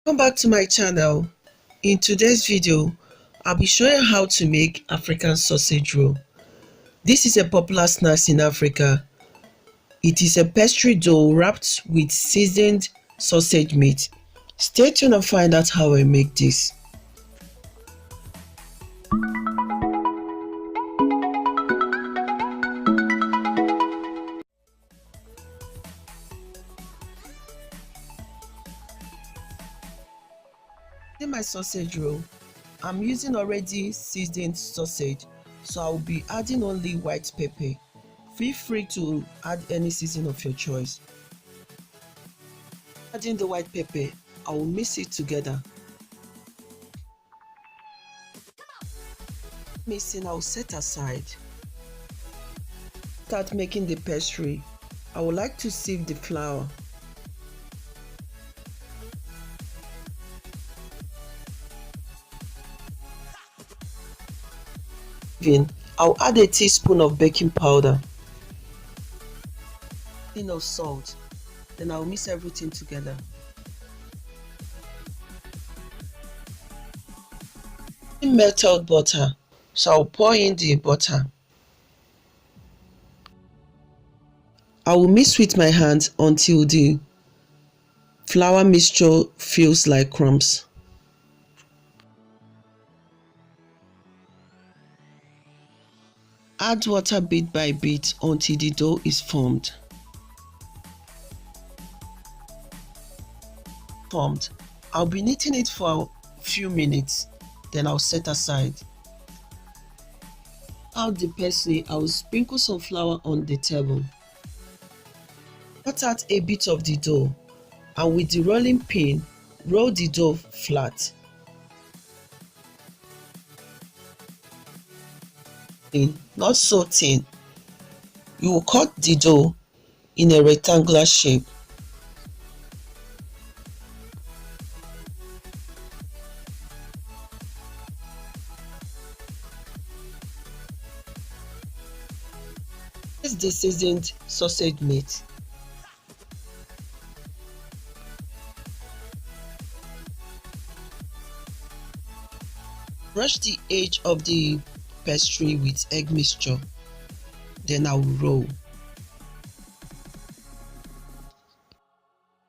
Welcome back to my channel. In today's video, I'll be showing how to make African sausage roll. This is a popular snack in Africa. It is a pastry dough wrapped with seasoned sausage meat. Stay tuned and find out how I make this. In my sausage roll, I'm using already seasoned sausage, so I'll be adding only white pepper. Feel free to add any seasoning of your choice. Adding the white pepper, I will mix it together. Mixing, I'll set aside. Start making the pastry. I would like to sieve the flour. I'll add a teaspoon of baking powder, of salt, then I'll mix everything together. Melted butter, so I'll pour in the butter. I will mix with my hands until the flour mixture feels like crumbs. Add water bit by bit until the dough is formed. I'll be kneading it for a few minutes, then I'll set aside. Add the pastry, I will sprinkle some flour on the table. Cut out a bit of the dough and with the rolling pin, roll the dough flat. Not so thin. You will cut the dough in a rectangular shape. Place the seasoned sausage meat. Brush the edge of the pastry with egg mixture, then I will roll.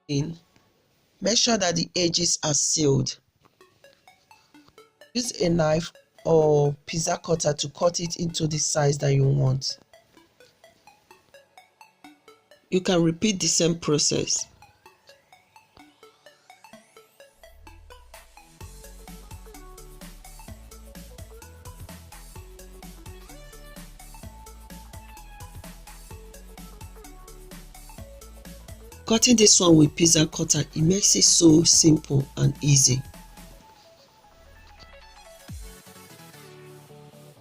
Make sure that the edges are sealed. Use a knife or pizza cutter to cut it into the size that you want. You can repeat the same process. Cutting this one with pizza cutter, it makes it so simple and easy.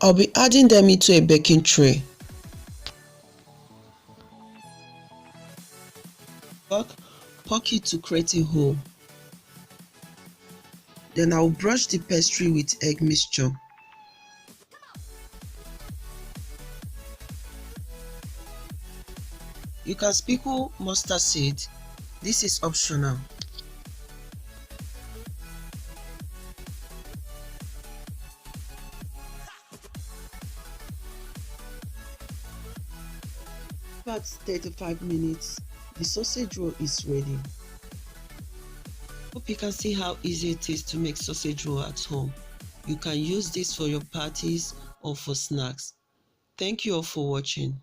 I'll be adding them into a baking tray. Poke it to create a hole. Then I'll brush the pastry with egg mixture. You can sprinkle mustard seed. This is optional. About 35 minutes, the sausage roll is ready. Hope you can see how easy it is to make sausage roll at home. You can use this for your parties or for snacks. Thank you all for watching.